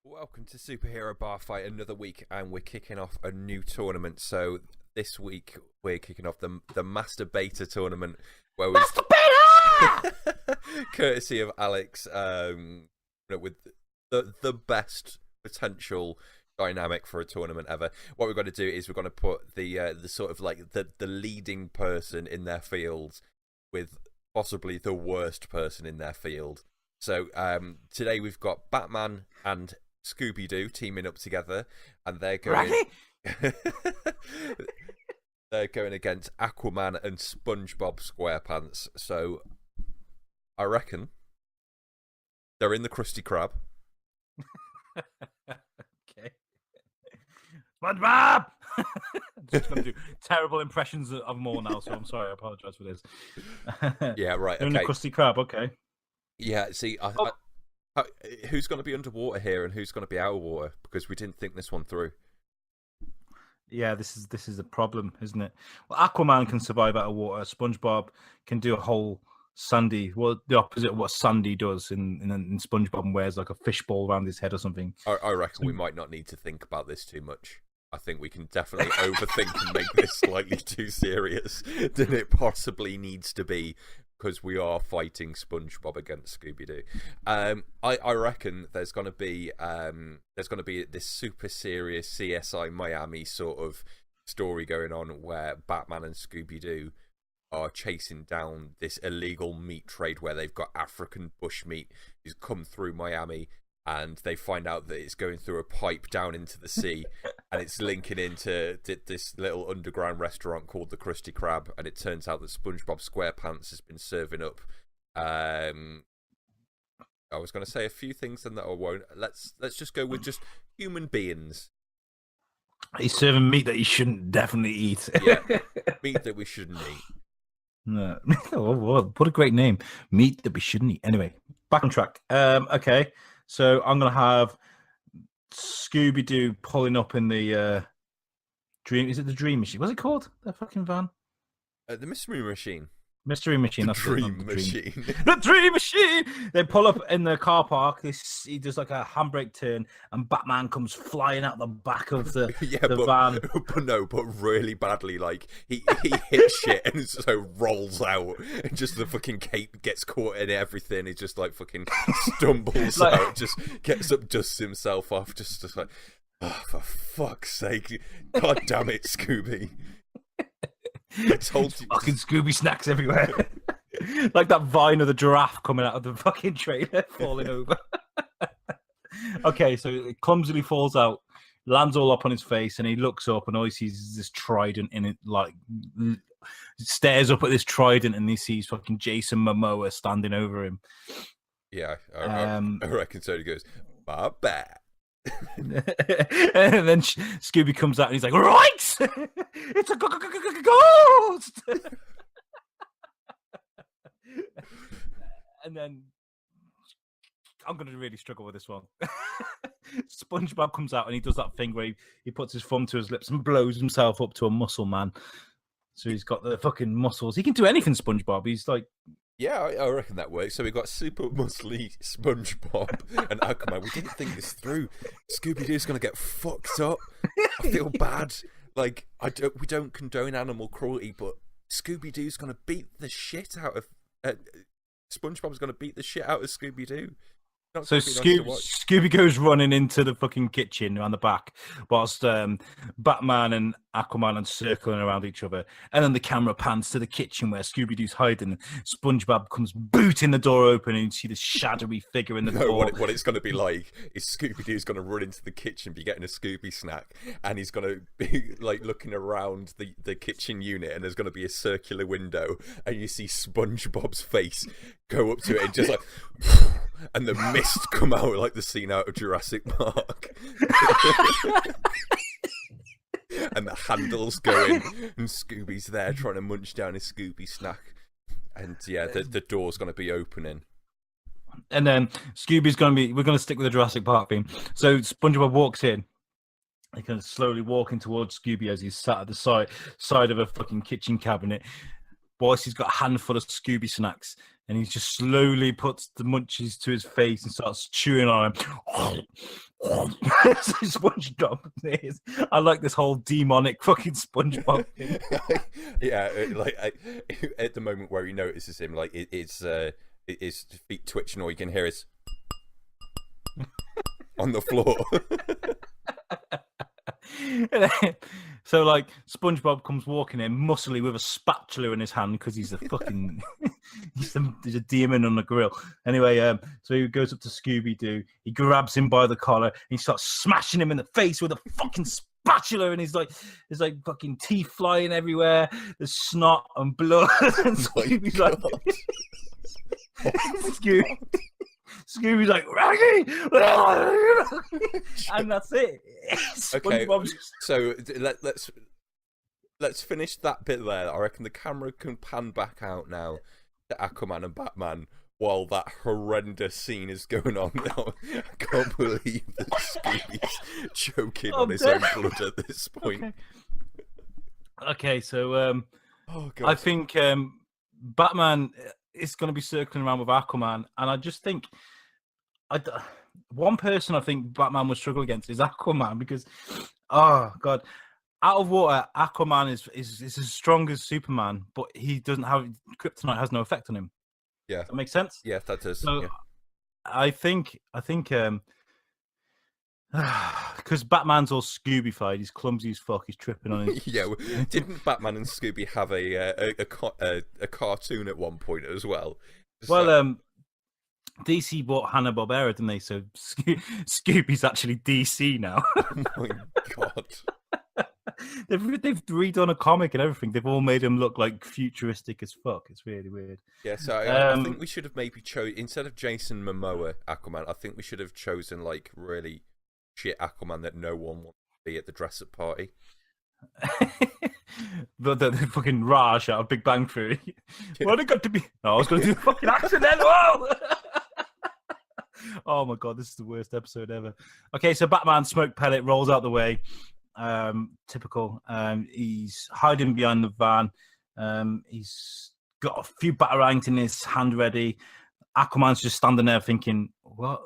Welcome to Superhero BarFight, another week, and we're kicking off a new tournament. So this week we're kicking off the Master Beta tournament, where we Master Beta, courtesy of Alex, with the best potential dynamic for a tournament ever. What we're going to do is we're going to put the sort of like the leading person in their field with possibly the worst person in their field. So today we've got Batman and Scooby-Doo teaming up together, and they're going they're going against Aquaman and SpongeBob SquarePants. So I reckon they're in the Krusty Krab. Okay. SpongeBob. I'm just going to do terrible impressions of more now, so I'm sorry. I apologize for this. Yeah, right. They're in the Krusty Krab. Okay. Yeah. See, who's going to be underwater here and who's going to be out of water? Because we didn't think this one through. Yeah, this is a problem, isn't it? Well, Aquaman can survive out of water. SpongeBob can do a whole Sandy. Well, the opposite of what Sandy does in SpongeBob, and wears like a fishbowl around his head or something. I reckon we might not need to think about this too much. I think we can definitely overthink and make this slightly too serious than it possibly needs to be, because we are fighting SpongeBob against Scooby-Doo. I reckon there's going to be this super serious CSI Miami sort of story going on where Batman and Scooby-Doo are chasing down this illegal meat trade where they've got African bush meat who's come through Miami, and they find out that it's going through a pipe down into the sea, and it's linking into this little underground restaurant called the Krusty Krab, and it turns out that SpongeBob SquarePants has been serving up I was going to say a few things and that I won't. Let's just go with just human beings. He's serving meat that he shouldn't definitely eat. Yeah, meat that we shouldn't eat. No. Oh, what a great name. Meat that we shouldn't eat. Anyway, back on track. Okay. So I'm going to have Scooby-Doo pulling up in the dream. Is it the Dream Machine? What's it called? That fucking van? The Mystery Machine. Mystery Machine. That's Dream Machine. The Dream Machine. They pull up in the car park. He does like a handbrake turn, and Batman comes flying out the back of the van. But really badly. Like he hits shit and so rolls out, and just the fucking cape gets caught in everything. He just like fucking stumbles out, just gets up, dusts himself off, just like, oh, for fuck's sake! God damn it, Scooby! I told you. Fucking Scooby snacks everywhere. Like that vine of the giraffe coming out of the fucking trailer, falling over. Okay, so it clumsily falls out, lands all up on his face, and he looks up, and all he sees is this trident in it, like, stares up at this trident, and he sees fucking Jason Momoa standing over him. Yeah, I reckon so. He goes, my bad. And then Scooby comes out and he's like, right, it's a ghost. And then I'm going to really struggle with this one. SpongeBob comes out and he does that thing where he puts his thumb to his lips and blows himself up to a muscle man. So he's got the fucking muscles. He can do anything, SpongeBob. He's like... Yeah, I reckon that works. So we've got super muscly SpongeBob and Aquaman. We didn't think this through. Scooby-Doo's going to get fucked up. I feel bad. Like, we don't condone animal cruelty, but Scooby-Doo's going to beat the shit out of... SpongeBob's going to beat the shit out of Scooby-Doo. So Scooby goes running into the fucking kitchen around the back, whilst Batman and Aquaman are circling around each other, and then the camera pans to the kitchen where Scooby-Doo's hiding. SpongeBob comes booting the door open, and you see this shadowy figure in the door. What it's going to be like is Scooby-Doo's going to run into the kitchen, be getting a Scooby snack, and he's going to be like looking around the kitchen unit, and there's going to be a circular window, and you see SpongeBob's face go up to it, and just like. And the mist come out like the scene out of Jurassic Park. And the handles going, and Scooby's there trying to munch down his Scooby snack. And yeah, the door's going to be opening. And then Scooby's going to be... We're going to stick with the Jurassic Park theme. So SpongeBob walks in. He kind of slowly walking towards Scooby as he's sat at the side of a fucking kitchen cabinet. Whilst he's got a handful of Scooby snacks. And he just slowly puts the munchies to his face and starts chewing on him. SpongeBob is. I like this whole demonic fucking SpongeBob thing. Yeah, at the moment where he notices him, like it's his feet twitching, all you can hear is on the floor. So like SpongeBob comes walking in muscly with a spatula in his hand because he's a fucking he's a demon on the grill. Anyway, so he goes up to Scooby-Doo, he grabs him by the collar and he starts smashing him in the face with a fucking spatula, and there's like fucking teeth flying everywhere, there's snot and blood, and Scooby's like Scooby's like, Raggy! And that's it. Okay, so let's finish that bit there. I reckon the camera can pan back out now to Aquaman and Batman while that horrendous scene is going on now. I can't believe that Scooby's choking on his own blood at this point. Okay, so I think Batman is going to be circling around with Aquaman, and I just think one person I think Batman will struggle against is Aquaman, because oh god, out of water Aquaman is as strong as Superman, but he doesn't have kryptonite, has no effect on him. Yeah, does that make sense? Yeah, that does. So yeah. I think because Batman's all Scooby-fied, he's clumsy as fuck, he's tripping on his... Yeah, didn't Batman and Scooby have a cartoon at one point as well? Well, DC bought Hanna-Barbera, didn't they? So Scooby's actually DC now. Oh my god. They've redone a comic and everything. They've all made him look like futuristic as fuck. It's really weird. Yeah, so I think we should have maybe instead of Jason Momoa Aquaman, I think we should have chosen like really shit Aquaman that no one wants to be at the dress-up party. the fucking Raj out of Big Bang Theory. Yeah. What it got to be? No, I was going to do the fucking accent then. Whoa! Oh my god, this is the worst episode ever. Okay, so Batman smoke pellet rolls out the way. Typical. He's hiding behind the van. He's got a few batarangs in his hand ready. Aquaman's just standing there thinking, what?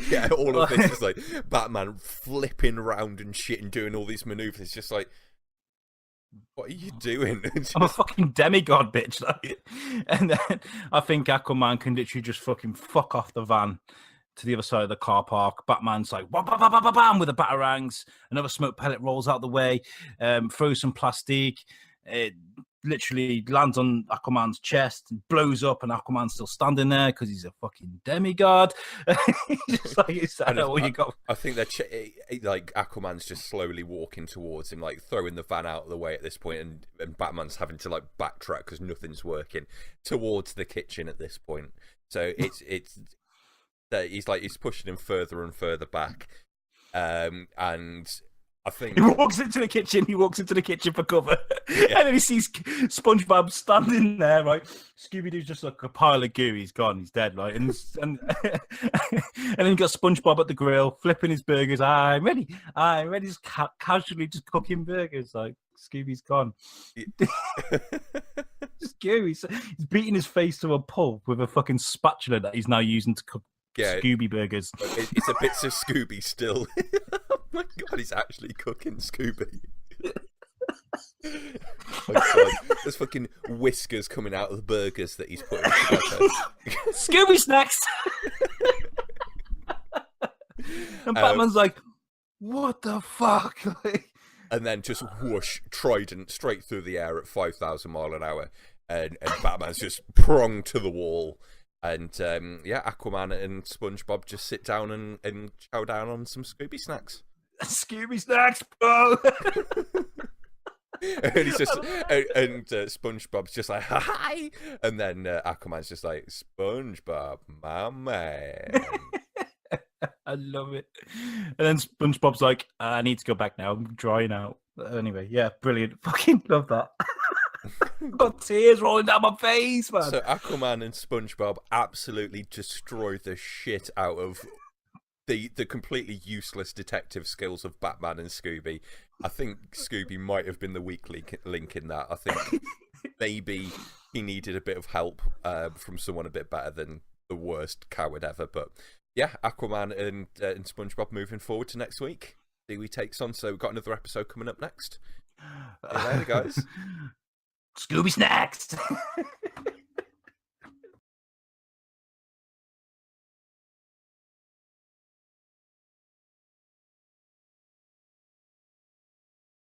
Yeah, all of this is like Batman flipping around and shit and doing all these maneuvers. It's just like, what are you doing? I'm a fucking demigod, bitch. Like. And then I think Aquaman can literally just fucking fuck off the van to the other side of the car park. Batman's like, bam, bam, bam, bam, bam, with the batarangs. Another smoke pellet rolls out the way, throws some plastic. It literally lands on Aquaman's chest and blows up, and Aquaman's still standing there because he's a fucking demigod. Just like you said, I think they're like Aquaman's just slowly walking towards him, like throwing the van out of the way at this point, and Batman's having to like backtrack because nothing's working towards the kitchen at this point. So it's he's pushing him further and further back, and I think he walks into the kitchen for cover, yeah. And then he sees SpongeBob standing there, right? Scooby-Doo's just like a pile of goo. He's gone. He's dead, right? And then you got SpongeBob at the grill, flipping his burgers. I'm ready, just casually just cooking burgers. Like Scooby's gone. Just goo. He's beating his face to a pulp with a fucking spatula that he's now using to cook Scooby burgers. It's a bits of Scooby still. Oh my god, he's actually cooking Scooby. Oh god, there's fucking whiskers coming out of the burgers that he's putting together. Scooby snacks. And Batman's like, what the fuck? And then just whoosh, trident straight through the air at 5,000 miles an hour, and Batman's just pronged to the wall. And Aquaman and SpongeBob just sit down and chow down on some Scooby snacks. Scooby snacks, bro. And he's just and SpongeBob's just like hi, and then Aquaman's just like SpongeBob, my man. I love it. And then SpongeBob's like, I need to go back now. I'm drying out. Anyway, yeah, brilliant. Fucking love that. Got tears rolling down my face, man. So Aquaman and SpongeBob absolutely destroy the shit out of the completely useless detective skills of Batman and Scooby. I think Scooby might have been the weak link in that. I think maybe he needed a bit of help from someone a bit better than the worst coward ever. But yeah, Aquaman and SpongeBob moving forward to next week. See who he takes on. So we've got another episode coming up next. See you later, guys. Scooby snacks.